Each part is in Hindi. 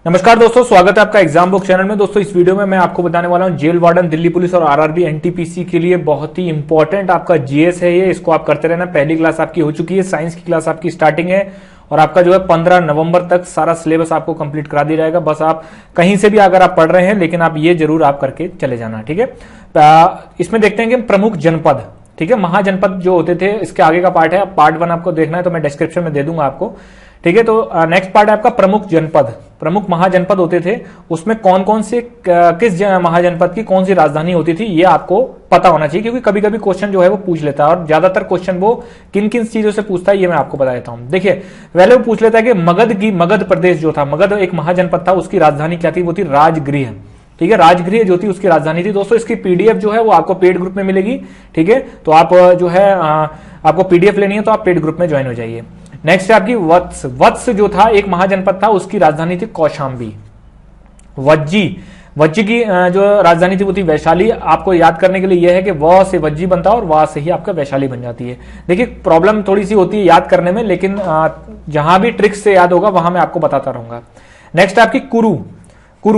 नमस्कार दोस्तों, स्वागत है आपका एग्जाम बुक चैनल में। दोस्तों इस वीडियो में मैं आपको बताने वाला हूं जेल वार्डन, दिल्ली पुलिस और आरआरबी एनटीपीसी के लिए बहुत ही इंपॉर्टेंट आपका जीएस है ये। इसको आप करते रहना। पहली क्लास आपकी हो चुकी है, साइंस की क्लास आपकी स्टार्टिंग है और आपका जो है 15 नवंबर तक सारा सिलेबस आपको कंप्लीट करा दिया जाएगा। बस आप कहीं से भी अगर आप पढ़ रहे हैं, लेकिन आप ये जरूर आप करके चले जाना, ठीक है। इसमें देखते हैं कि प्रमुख जनपद, ठीक है, महाजनपद जो होते थे, इसके आगे का पार्ट है। पार्ट 1 आपको देखना है तो मैं डिस्क्रिप्शन में दे दूंगा आपको, ठीक है। तो नेक्स्ट पार्ट है आपका प्रमुख जनपद, प्रमुख महाजनपद होते थे। उसमें कौन कौन से किस महाजनपद की कौन सी राजधानी होती थी, ये आपको पता होना चाहिए, क्योंकि कभी कभी क्वेश्चन जो है वो पूछ लेता है और ज्यादातर क्वेश्चन वो किन किन चीजों से पूछता है ये मैं आपको बता देता हूं। देखिए, पहले वो पूछ लेता है कि मगध प्रदेश जो था, मगध एक महाजनपद था, उसकी राजधानी क्या थी? वो थी राजगृह, ठीक है। राजगृह जो थी उसकी राजधानी थी। दोस्तों इसकी पीडीएफ जो है वो आपको पेड ग्रुप में मिलेगी, ठीक है। तो आप जो है आपको पीडीएफ लेनी है तो आप पेड ग्रुप में ज्वाइन हो जाइए। नेक्स्ट है आपकी वत्स। वत्स जो था एक महाजनपद था, उसकी राजधानी थी कौशांबी। वज्जी की जो राजधानी थी वो थी वैशाली। आपको याद करने के लिए यह है कि व से वज्जी बनता है और वा से ही आपका वैशाली बन जाती है। देखिए प्रॉब्लम थोड़ी सी होती है याद करने में, लेकिन जहां भी ट्रिक्स से याद होगा वहां मैं आपको बताता रहूंगा। नेक्स्ट है आपकी कुरु।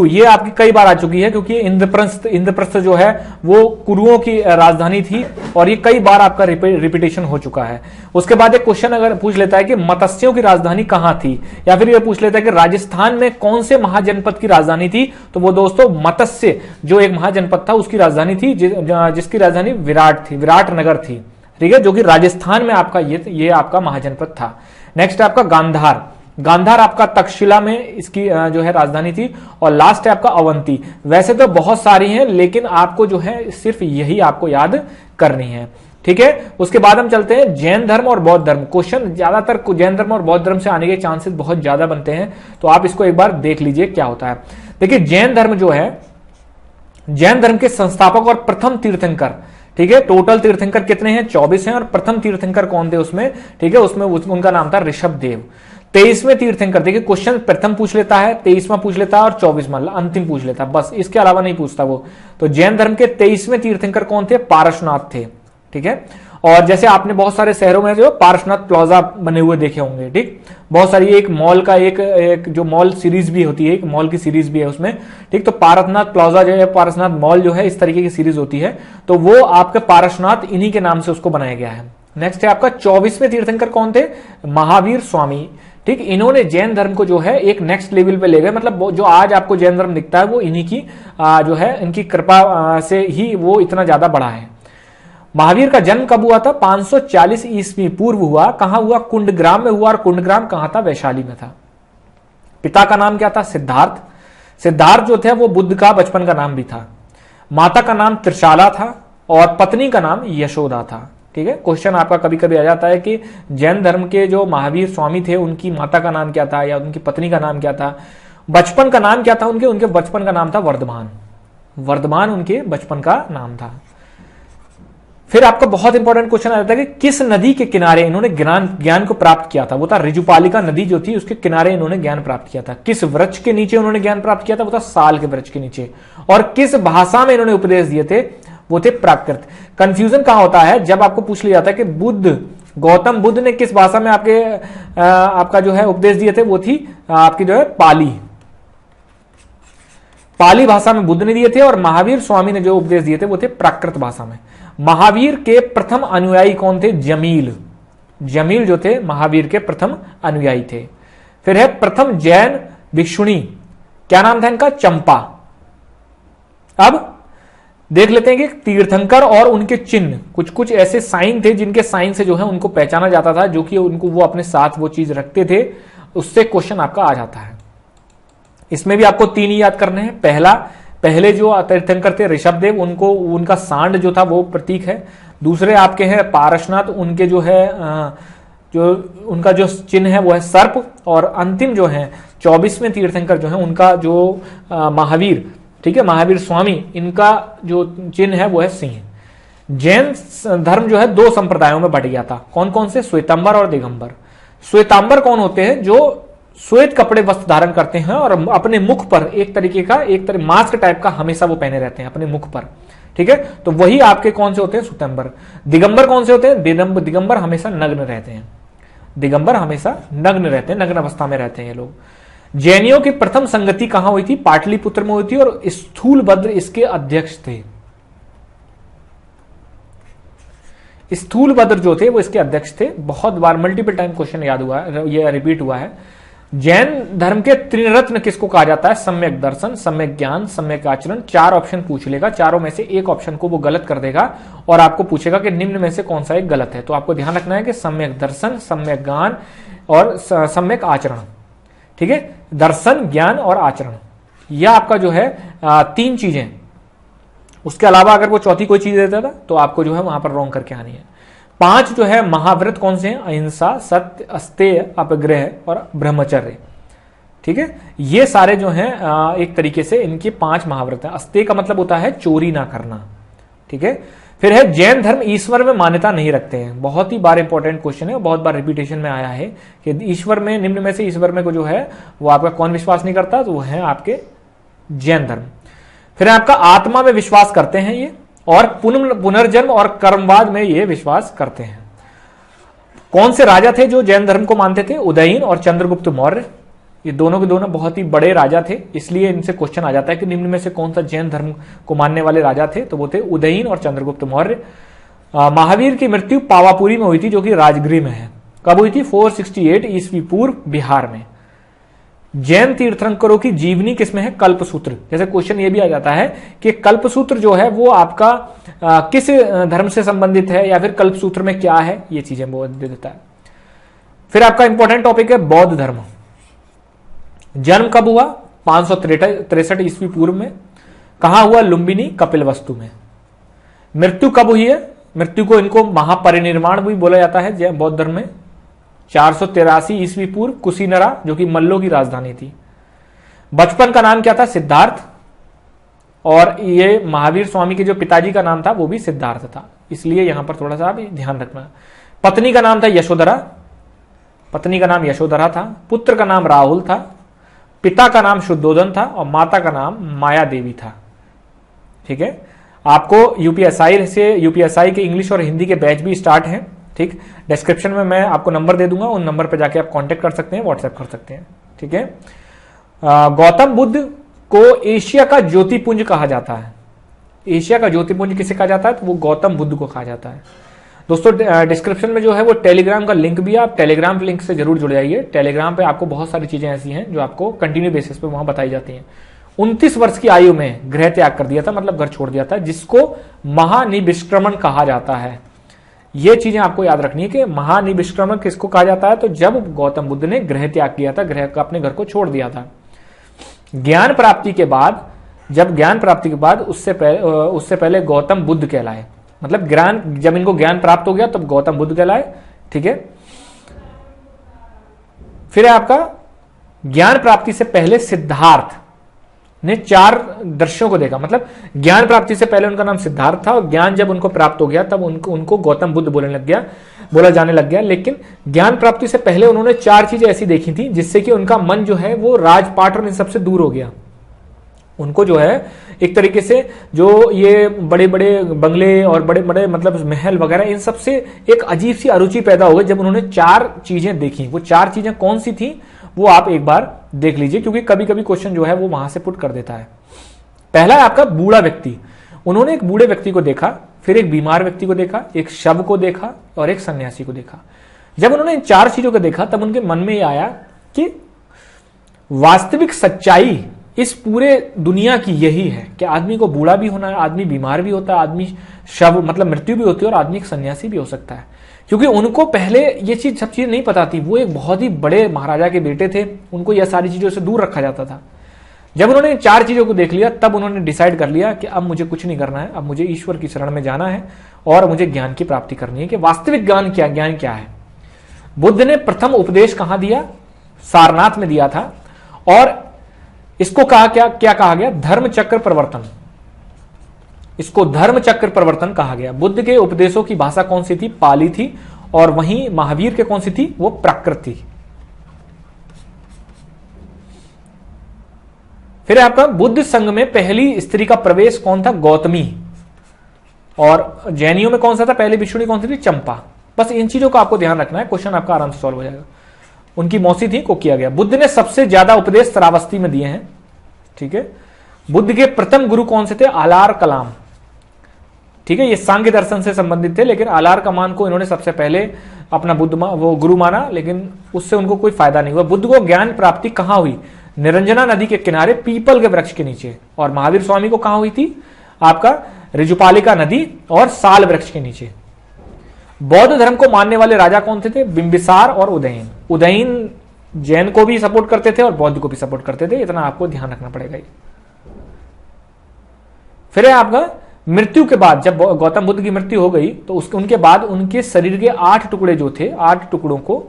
ये आपकी कई बार आ चुकी है, क्योंकि इंद्रप्रस्थ जो है वो कुरुओं की राजधानी थी और ये कई बार आपका रिपीटेशन हो चुका है। उसके बाद एक क्वेश्चन अगर पूछ लेता है कि मत्स्यों की राजधानी कहां थी, या फिर ये पूछ लेता है कि राजस्थान में कौन से महाजनपद की राजधानी थी, तो वो दोस्तों मत्स्य जो एक महाजनपद था उसकी राजधानी थी, जिसकी राजधानी विराट थी, विराट नगर थी, ठीक है, जो कि राजस्थान में आपका ये आपका महाजनपद था। नेक्स्ट है आपका गांधार। गांधार आपका तक्षशिला में इसकी जो है राजधानी थी। और लास्ट है आपका अवंती। वैसे तो बहुत सारी हैं, लेकिन आपको जो है सिर्फ यही आपको याद करनी है, ठीक है। उसके बाद हम चलते हैं जैन धर्म और बौद्ध धर्म। क्वेश्चन ज्यादातर जैन धर्म और बौद्ध धर्म से आने के चांसेस बहुत ज्यादा बनते हैं, तो आप इसको एक बार देख लीजिए क्या होता है। देखिए जैन धर्म जो है, जैन धर्म के संस्थापक और प्रथम तीर्थंकर, ठीक है, टोटल तीर्थंकर कितने हैं? 24 हैं। और प्रथम तीर्थंकर कौन थे उसमें, ठीक है, उसमें उनका नाम था ऋषभदेव। 23वें तीर्थंकर, देखिए क्वेश्चन प्रथम पूछ लेता है, 23वां पूछ लेता है और 24वां अंतिम पूछ लेता है, बस इसके अलावा नहीं पूछता वो। तो जैन धर्म के 23वें तीर्थंकर कौन थे? पारसनाथ थे, ठीक है। और जैसे आपने बहुत सारे शहरों में जो पारसनाथ प्लाजा बने हुए देखे होंगे, ठीक, बहुत सारी एक मॉल का एक जो मॉल सीरीज भी होती है, एक मॉल की सीरीज भी है उसमें, ठीक। तो पारसनाथ प्लाजा जो है, पारसनाथ मॉल जो है, इस तरीके की सीरीज होती है, तो वो आपके पारसनाथ इन्हीं के नाम से उसको बनाया गया है। नेक्स्ट है आपका 24वें तीर्थंकर कौन थे? महावीर स्वामी, ठीक। इन्होंने जैन धर्म को जो है एक नेक्स्ट लेवल पे ले गए, मतलब जो आज आपको जैन धर्म दिखता है वो इन्हीं की जो है इनकी कृपा से ही वो इतना ज्यादा बढ़ा है। महावीर का जन्म कब हुआ था? 540 ईस्वी पूर्व हुआ। कहां हुआ? कुंडग्राम में हुआ। और कुंडग्राम कहां था? वैशाली में था। पिता का नाम क्या था? सिद्धार्थ। सिद्धार्थ जो थे वो बुद्ध का बचपन का नाम भी था। माता का नाम त्रिशाला था और पत्नी का नाम यशोदा था, ठीक है। क्वेश्चन आपका कभी कभी आ जाता है कि जैन धर्म के जो महावीर स्वामी थे उनकी माता का नाम क्या था या उनकी पत्नी का नाम क्या था, बचपन का नाम क्या था उनके बचपन का नाम था वर्धमान। वर्धमान उनके बचपन का नाम था। फिर आपका बहुत इंपॉर्टेंट क्वेश्चन आ जाता है कि किस नदी के किनारे इन्होंने ज्ञान को प्राप्त किया था? वो था ऋजुपालिका नदी जो थी, उसके किनारे इन्होंने ज्ञान प्राप्त किया था। किस वृक्ष के नीचे उन्होंने ज्ञान प्राप्त किया था? वो था साल के वृक्ष के नीचे। और किस भाषा में इन्होंने उपदेश दिए थे? वो थे प्राकृत। कंफ्यूजन कहां होता है? जब आपको पूछ लिया जाता है कि गौतम बुद्ध ने किस भाषा में आपका जो है उपदेश दिए थे? वो थी आपकी जो है पाली भाषा में बुद्ध ने दिए थे। और महावीर स्वामी ने जो उपदेश दिए थे वो थे प्राकृत भाषा में। महावीर के प्रथम अनुयायी कौन थे? जमील जो थे महावीर के प्रथम अनुयायी थे। फिर है प्रथम जैन भिक्षुणी, क्या नाम था इनका? चंपा। अब देख लेते हैं कि तीर्थंकर और उनके चिन्ह, कुछ कुछ ऐसे साइन थे जिनके साइन से जो है उनको पहचाना जाता था, जो कि उनको वो अपने साथ वो चीज रखते थे, उससे क्वेश्चन आपका आ जाता है। इसमें भी आपको 3 ही याद करने हैं। पहले जो तीर्थंकर थे ऋषभदेव, उनका सांड जो था वो प्रतीक है। दूसरे आपके हैं पारसनाथ, उनके जो है जो उनका जो चिन्ह है वो है सर्प। और अंतिम जो है 24वें तीर्थंकर जो है उनका जो महावीर, ठीक है, महावीर स्वामी, इनका जो चिन्ह है वो है सिंह। जैन धर्म जो है 2 संप्रदायों में बट गया था। कौन कौन से? श्वेतांबर और दिगंबर। श्वेतांबर कौन होते हैं? जो श्वेत कपड़े वस्त्र धारण करते हैं और अपने मुख पर एक तरह मास्क टाइप का हमेशा वो पहने रहते हैं अपने मुख पर, ठीक है। तो वही आपके कौन से होते हैं? श्वेतांबर। दिगंबर कौन से होते हैं? दिगंबर हमेशा नग्न रहते हैं। दिगंबर हमेशा नग्न रहते हैं, नग्न अवस्था में रहते हैं ये लोग। जैनियों की प्रथम संगति कहां हुई थी? पाटलिपुत्र में हुई थी और स्थूलभद्र इसके अध्यक्ष थे। स्थूलभद्र जो थे वो इसके अध्यक्ष थे। बहुत बार मल्टीपल टाइम क्वेश्चन याद हुआ है, ये रिपीट हुआ है। जैन धर्म के त्रिरत्न किसको कहा जाता है? सम्यक दर्शन, सम्यक ज्ञान, सम्यक आचरण। 4 ऑप्शन पूछ लेगा, चारों में से एक ऑप्शन को वो गलत कर देगा और आपको पूछेगा कि निम्न में से कौन सा एक गलत है। तो आपको ध्यान रखना है कि सम्यक दर्शन, सम्यक ज्ञान और सम्यक आचरण। ठीक है, दर्शन, ज्ञान और आचरण, यह आपका जो है 3 चीजें। उसके अलावा अगर वो चौथी कोई चीज देता था तो आपको जो है वहां पर रॉन्ग करके आनी है। 5 जो है महाव्रत कौन से हैं? अहिंसा, सत्य, अस्तेय, अपग्रह और ब्रह्मचर्य। ठीक है, ये सारे जो हैं एक तरीके से इनके 5 महाव्रत हैं। अस्तेय का मतलब होता है चोरी ना करना। ठीक है, फिर है जैन धर्म ईश्वर में मान्यता नहीं रखते हैं। बहुत ही बार इंपॉर्टेंट क्वेश्चन है, बहुत बार रिपीटेशन में आया है कि ईश्वर में, निम्न में से ईश्वर में को जो है वो आपका कौन विश्वास नहीं करता? तो वो है आपके जैन धर्म। फिर आपका आत्मा में विश्वास करते हैं ये, और पुनर्जन्म और कर्मवाद में ये विश्वास करते हैं। कौन से राजा थे जो जैन धर्म को मानते थे? उदयन और चंद्रगुप्त मौर्य। ये दोनों के दोनों बहुत ही बड़े राजा थे, इसलिए इनसे क्वेश्चन आ जाता है कि निम्न में से कौन सा जैन धर्म को मानने वाले राजा थे? तो वो थे उदयन और चंद्रगुप्त मौर्य। महावीर की मृत्यु पावापुरी में हुई थी, जो कि राजगृह में है। कब हुई थी? 468 ईस्वी पूर्व, बिहार में। जैन तीर्थंकरों की जीवनी किसमें है? कल्पसूत्र। जैसे क्वेश्चन ये भी आ जाता है कि कल्पसूत्र जो है वो आपका किस धर्म से संबंधित है, या फिर कल्पसूत्र में क्या है, ये चीजें वो दे देता है। फिर आपका इंपॉर्टेंट टॉपिक है बौद्ध धर्म। जन्म कब हुआ? 563 ईस्वी पूर्व में। कहां हुआ? लुम्बिनी, कपिलवस्तु में। मृत्यु कब हुई है? मृत्यु को इनको महापरिनिर्वाण भी बोला जाता है बौद्ध धर्म में। 483 ईस्वी पूर्व, कुशीनरा, जो कि मल्लों की राजधानी थी। बचपन का नाम क्या था? सिद्धार्थ। और ये महावीर स्वामी के जो पिताजी का नाम था वो भी सिद्धार्थ था, इसलिए यहां पर थोड़ा सा भी ध्यान रखना। पत्नी का नाम था यशोधरा, पत्नी का नाम यशोधरा था। पुत्र का नाम राहुल था। पिता का नाम शुद्धोधन था और माता का नाम माया देवी था। ठीक है, आपको यूपीएसआई के इंग्लिश और हिंदी के बैच भी स्टार्ट हैं। ठीक, डिस्क्रिप्शन में मैं आपको नंबर दे दूंगा, उन नंबर पर जाके आप कांटेक्ट कर सकते हैं, व्हाट्सएप कर सकते हैं। ठीक है, गौतम बुद्ध को एशिया का ज्योतिपुंज कहा जाता है। एशिया का ज्योतिपुंज किसे कहा जाता है? तो वो गौतम बुद्ध को कहा जाता है। दोस्तों डिस्क्रिप्शन में जो है वो टेलीग्राम का लिंक भी है, आप टेलीग्राम लिंक से जरूर जुड़ जाइए। टेलीग्राम पे आपको बहुत सारी चीजें ऐसी हैं जो आपको कंटिन्यू बेसिस पे वहां बताई जाती हैं। 29 वर्ष की आयु में गृह त्याग कर दिया था, मतलब घर छोड़ दिया था, जिसको महानिविष्क्रमण कहा जाता है। ये चीजें आपको याद रखनी है कि महानिविष्क्रमण किसको कहा जाता है? तो जब गौतम बुद्ध ने गृह त्याग किया था, अपने घर को छोड़ दिया था। ज्ञान प्राप्ति के बाद, जब ज्ञान प्राप्ति के बाद उससे पहले गौतम बुद्ध कहलाए, मतलब ज्ञान, जब इनको ज्ञान प्राप्त हो गया तब गौतम बुद्ध कहलाए। ठीक है, फिर आपका ज्ञान प्राप्ति से पहले सिद्धार्थ ने 4 दृश्यों को देखा, मतलब ज्ञान प्राप्ति से पहले उनका नाम सिद्धार्थ था और ज्ञान जब उनको प्राप्त हो गया तब उनको गौतम बुद्ध बोला जाने लग गया। लेकिन ज्ञान प्राप्ति से पहले उन्होंने 4 चीजें ऐसी देखी थी जिससे कि उनका मन जो है वो राजपाट और इन सबसे दूर हो गया। उनको जो है एक तरीके से जो ये बड़े बड़े बंगले और बड़े बड़े मतलब महल वगैरह, इन सबसे एक अजीब सी अरुचि पैदा हो गई जब उन्होंने 4 चीजें देखी। वो 4 चीजें कौन सी थी वो आप एक बार देख लीजिए, क्योंकि कभी कभी क्वेश्चन जो है वो वहां से पुट कर देता है। पहला है आपका बूढ़ा व्यक्ति। उन्होंने एक बूढ़े व्यक्ति को देखा, फिर एक बीमार व्यक्ति को देखा, एक शव को देखा और एक सन्यासी को देखा। जब उन्होंने इन 4 चीजों को देखा तब उनके मन में ये आया कि वास्तविक सच्चाई इस पूरे दुनिया की यही है कि आदमी को बूढ़ा भी होना है, आदमी बीमार भी होता है, आदमी शव मतलब मृत्यु भी होती है और आदमी एक सन्यासी भी हो सकता है। क्योंकि उनको पहले ये सब चीज नहीं पता थी। वो एक बहुत ही बड़े महाराजा के बेटे थे, उनको यह सारी चीजों से दूर रखा जाता था। जब उन्होंने इन 4 चीजों को देख लिया तब उन्होंने डिसाइड कर लिया कि अब मुझे कुछ नहीं करना है, अब मुझे ईश्वर की शरण में जाना है और मुझे ज्ञान की प्राप्ति करनी है कि वास्तविक ज्ञान क्या है। बुद्ध ने प्रथम उपदेश कहां दिया? सारनाथ में दिया था और इसको कहा क्या कहा गया? धर्म चक्र प्रवर्तन। इसको धर्म चक्र प्रवर्तन कहा गया। बुद्ध के उपदेशों की भाषा कौन सी थी? पाली थी। और वहीं महावीर के कौन सी थी? वो प्राकृत थी। फिर आपका बुद्ध संघ में पहली स्त्री का प्रवेश कौन था? गौतमी। और जैनियों में कौन सा था? पहली भिक्षुणी कौन सी थी? चंपा। बस इन चीजों का आपको ध्यान रखना है, क्वेश्चन आपका आराम से सॉल्व हो जाएगा। उनकी मौसी थी, को किया गया। बुद्ध ने सबसे ज्यादा उपदेश श्रावस्ती में दिए हैं, ठीक है। बुद्ध के प्रथम गुरु कौन से थे? आलार कलाम, ठीक है। ये सांख्य दर्शन से संबंधित थे, लेकिन आलार कमान को इन्होंने सबसे पहले अपना वो गुरु माना, लेकिन उससे उनको कोई फायदा नहीं हुआ। बुद्ध को ज्ञान प्राप्ति कहां हुई? निरंजना नदी के किनारे पीपल के वृक्ष के नीचे। और महावीर स्वामी को कहां हुई थी? आपका ऋजुपालिका नदी और साल वृक्ष के नीचे। बौद्ध धर्म को मानने वाले राजा कौन थे? बिंबिसार और उदयन। उदयन जैन को भी सपोर्ट करते थे और बौद्ध को भी सपोर्ट करते थे, इतना आपको ध्यान रखना पड़ेगा। फिर है आपका मृत्यु के बाद, जब गौतम बुद्ध की मृत्यु हो गई तो उनके बाद उनके शरीर के 8 टुकड़े जो थे, 8 टुकड़ों को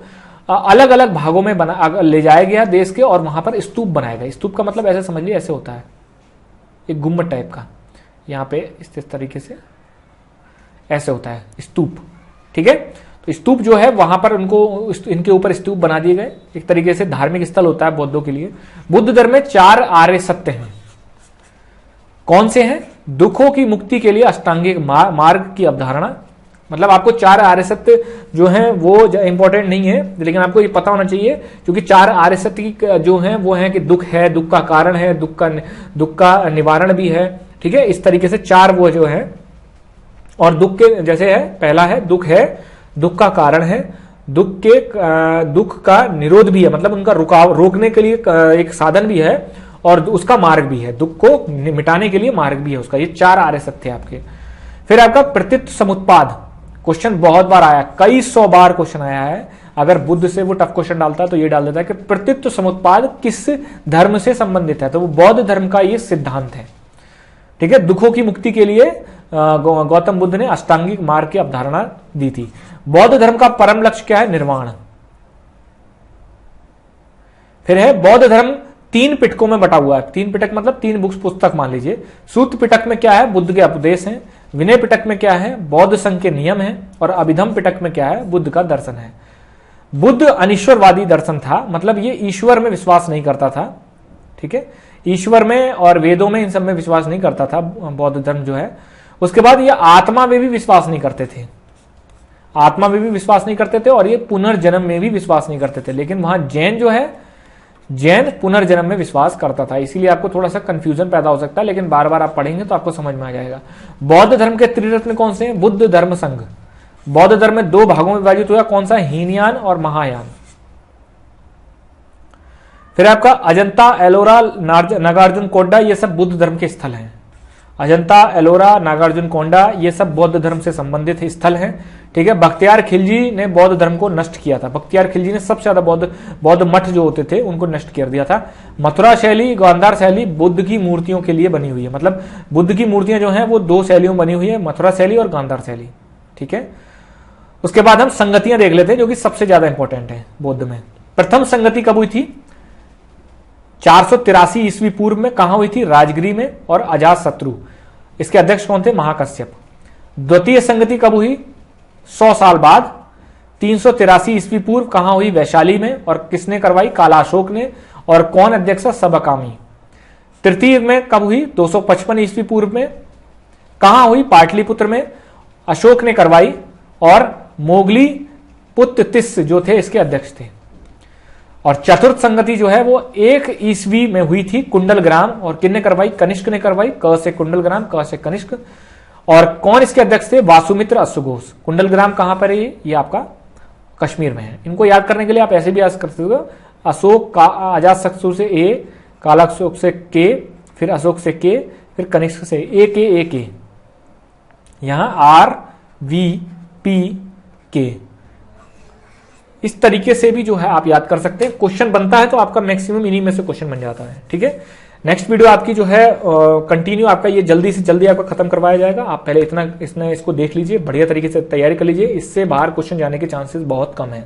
अलग अलग भागों में ले जाया गया देश के, और वहां पर स्तूप बनाया गया। स्तूप का मतलब ऐसे समझ लिया, ऐसे होता है एक गुम्बद टाइप का, यहां पे इस तरीके से ऐसे होता है स्तूप, ठीक है। तो स्तूप जो है वहां पर उनको इनके ऊपर स्तूप बना दिए गए, एक तरीके से धार्मिक स्थल होता है बौद्धों के लिए। बुद्ध धर्म में 4 आर्य सत्य हैं। कौन से हैं? दुखों की मुक्ति के लिए अष्टांगिक मार्ग की अवधारणा, मतलब आपको 4 आर्य सत्य जो हैं वो इंपॉर्टेंट नहीं है, लेकिन आपको ये पता होना चाहिए, क्योंकि 4 आर्य सत्य जो हैं वो हैं कि दुख है, दुख का कारण है, दुख का निवारण भी है, ठीक है। इस तरीके से 4 वो जो है, और दुख के जैसे है, पहला है दुख है, दुख का कारण है, दुख का निरोध भी है, मतलब उनका रोकने के लिए एक साधन भी है, और उसका मार्ग भी है, दुख को मिटाने के लिए मार्ग भी है उसका। ये 4 आर्य सत्य आपके। फिर आपका प्रतित्व समुत्पाद, क्वेश्चन बहुत बार आया, कई 100 बार क्वेश्चन आया है। अगर बुद्ध से वो टफ क्वेश्चन डालता है तो ये डाल देता है कि प्रतित्व समुत्पाद किस धर्म से संबंधित है, तो वो बौद्ध धर्म का ये सिद्धांत है, ठीक है। दुखों की मुक्ति के लिए गौतम बुद्ध ने अष्टांगिक मार्ग की अवधारणा दी थी। बौद्ध धर्म का परम लक्ष्य क्या है? निर्वाण। फिर है बौद्ध धर्म 3 पिटकों में बटा हुआ है। 3 पिटक मतलब 3 बुक्स, पुस्तक मान लीजिए। सूत्र पिटक में क्या है? बुद्ध के उपदेश हैं। विनय पिटक में क्या है? बौद्ध संघ के नियम है। और अभिधम पिटक में क्या है? बुद्ध का दर्शन है। बुद्ध अनिश्वरवादी दर्शन था, मतलब ये ईश्वर में विश्वास नहीं करता था, ठीक है। ईश्वर में और वेदों में इन सब में विश्वास नहीं करता था बौद्ध धर्म जो है। उसके बाद ये आत्मा में भी विश्वास नहीं करते थे, आत्मा में भी विश्वास नहीं करते थे, और ये पुनर्जन्म में भी विश्वास नहीं करते थे। लेकिन वहां जैन जो है, जैन पुनर्जन्म में विश्वास करता था, इसीलिए आपको थोड़ा सा कंफ्यूजन पैदा हो सकता है, लेकिन बार बार आप पढ़ेंगे तो आपको समझ में आ जाएगा। बौद्ध धर्म के त्रिरत्न कौन से हैं? बुद्ध धर्म संघ। बौद्ध धर्म में 2 भागों में विभाजित हुआ, कौन सा? हीनयान और महायान। फिर आपका अजंता, एलोरा, नागार्जुन कोंडा, ये सब बुद्ध धर्म के स्थल हैं। अजंता, एलोरा, नागार्जुन कोंडा ये सब बौद्ध धर्म से संबंधित स्थल हैं, ठीक है। बख्तियार खिलजी ने बौद्ध धर्म को नष्ट किया था। बख्तियार खिलजी ने सबसे ज्यादा बौद्ध मठ जो होते थे उनको नष्ट कर दिया था। मथुरा शैली, गांधार शैली बुद्ध की मूर्तियों के लिए बनी हुई है, मतलब बुद्ध की मूर्तियां जो हैं वो 2 शैलियों बनी हुई है, मथुरा शैली और गांधार शैली, ठीक है। उसके बाद हम संगतियां देख लेते हैं जो कि सबसे ज्यादा इंपॉर्टेंट है बौद्ध में। प्रथम संगति कब हुई थी? 483 ईस्वी पूर्व में। कहां हुई थी? राजगिरी में। और अजात शत्रु, इसके अध्यक्ष कौन थे? महाकश्यप। द्वितीय संगति कब हुई? 100 साल बाद, 383 ईस्वी पूर्व। कहां हुई? वैशाली में। और किसने करवाई? कालाशोक ने। और कौन अध्यक्ष? सबकामी। तृतीय में कब हुई? 255 ईस्वी पूर्व में। कहां हुई? पाटलिपुत्र में, अशोक ने करवाई। और मोगली पुत्र तिस्स जो थे इसके अध्यक्ष थे। और चतुर्थ संगति जो है वो 1 ईस्वी में हुई थी, कुंडलग्राम। और किसने करवाई? कनिष्क ने करवाई। क से कुंडलग्राम, क से कनिष्क। और कौन इसके अध्यक्ष थे? वासुमित्र अश्वघोष। कुंडलग्राम कहां पर है? ये आपका कश्मीर में है। इनको याद करने के लिए आप ऐसे भी याद कर सकते हो, अशोक का अजातशत्रु से ए, कालाशोक से के, फिर अशोक से के, फिर कनिष्क से ए के, यहां RVP इस तरीके से भी जो है आप याद कर सकते हैं। क्वेश्चन बनता है तो आपका मैक्सिमम इन्हीं में से क्वेश्चन बन जाता है, ठीक है। नेक्स्ट वीडियो आपकी जो है कंटिन्यू आपका ये जल्दी से जल्दी आपका खत्म करवाया जाएगा। आप पहले इसको देख लीजिए, बढ़िया तरीके से तैयारी कर लीजिए, इससे बाहर क्वेश्चन जाने के चांसेस बहुत कम है।